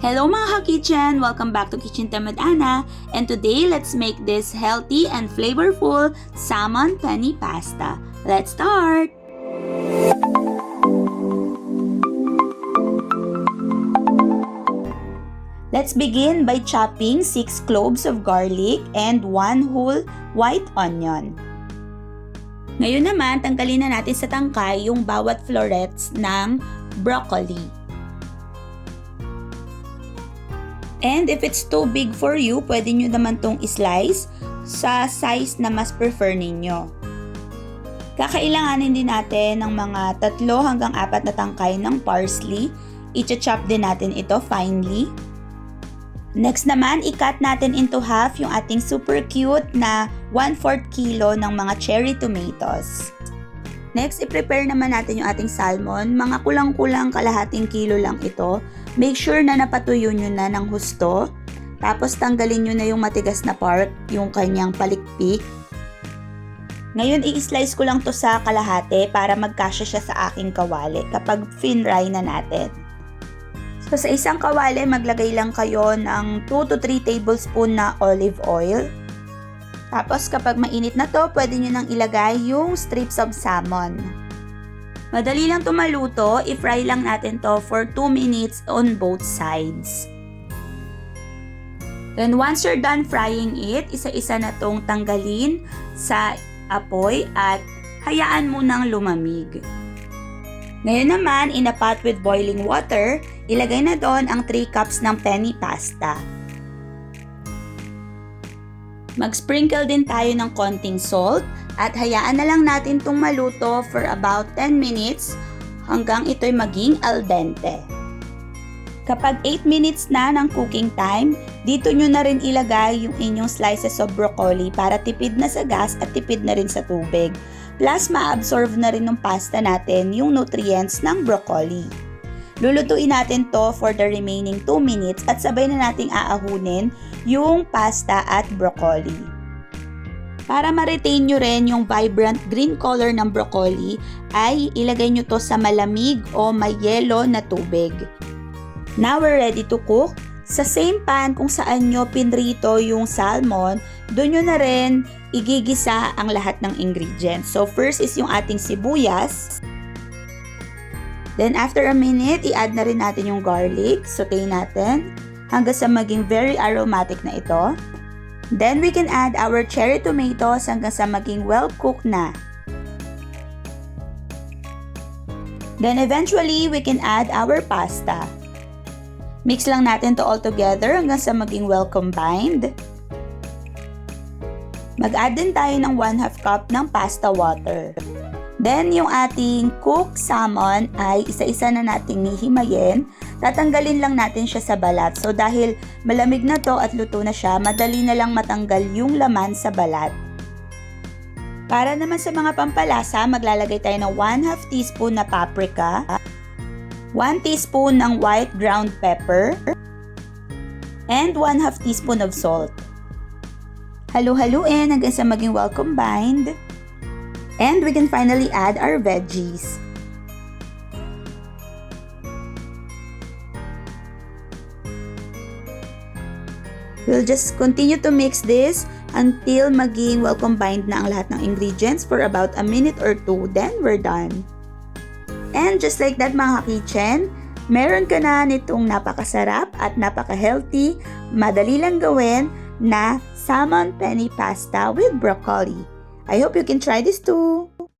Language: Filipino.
Hello mga ka-kitchen! Welcome back to Kitchen Time with Anna. And today, let's make this healthy and flavorful salmon penne pasta. Let's start! Let's begin by chopping 6 cloves of garlic and 1 whole white onion. Ngayon naman, tanggalin na natin sa tangkay yung bawat florets ng broccoli. And if it's too big for you, pwede nyo naman tong slice sa size na mas prefer ninyo. Kakailanganin din natin ng mga 3 hanggang 4 na tangkay ng parsley. I-chop din natin ito finely. Next naman, i-cut natin into half yung ating super cute na 1/4 kilo ng mga cherry tomatoes. Next, i-prepare naman natin yung ating salmon. Mga kulang-kulang kalahating kilo lang ito. Make sure na napatuyo nyo na ng husto. Tapos tanggalin nyo na yung matigas na part, yung kanyang palikpik. Ngayon, i-slice ko lang to sa kalahati para magkasya siya sa aking kawali kapag finry na natin. So, sa isang kawali, maglagay lang kayo ng 2 to 3 tablespoon na olive oil. Tapos kapag mainit na to, pwede nyo nang ilagay yung strips of salmon. Madali lang to maluto, i-fry lang natin to for 2 minutes on both sides. Then once you're done frying it, isa-isa na tong tanggalin sa apoy at hayaan mo nang lumamig. Ngayon naman, in a pot with boiling water, ilagay na doon ang 3 cups ng penne pasta. Mag-sprinkle din tayo ng konting salt at hayaan na lang natin itong maluto for about 10 minutes hanggang ito'y maging al dente. Kapag 8 minutes na ng cooking time, dito nyo na rin ilagay yung inyong slices of broccoli para tipid na sa gas at tipid na rin sa tubig. Plus, ma-absorb na rin ng pasta natin yung nutrients ng broccoli. Lulutuin natin to for the remaining 2 minutes at sabay na nating aahunin yung pasta at broccoli. Para ma-retain nyo rin yung vibrant green color ng broccoli, ay ilagay nyo to sa malamig o may yelo na tubig. Now we're ready to cook. Sa same pan kung saan nyo pinrito yung salmon, doon nyo na rin igigisa ang lahat ng ingredients. So first is yung ating sibuyas. Then after a minute, i-add na rin natin yung garlic. Saute natin hanggang sa maging very aromatic na ito. Then we can add our cherry tomatoes hanggang sa maging well-cooked na. Then eventually, we can add our pasta. Mix lang natin to all together hanggang sa maging well-combined. Mag-add din tayo ng 1/2 cup ng pasta water. Then, yung ating cooked salmon ay isa-isa na nating hihimayin. Tatanggalin lang natin siya sa balat. So, dahil malamig na to at luto na siya, madali na lang matanggal yung laman sa balat. Para naman sa mga pampalasa, maglalagay tayo ng 1/2 teaspoon na paprika, 1 teaspoon ng white ground pepper, and 1/2 teaspoon of salt. Halu-haluin hanggang sa maging well combined. And we can finally add our veggies. We'll just continue to mix this until maging well combined na ang lahat ng ingredients for about a minute or 2. Then we're done. And just like that mga kitchen, meron ka na nitong napakasarap at napaka-healthy, madali lang gawin na salmon penne pasta with broccoli. I hope you can try this too.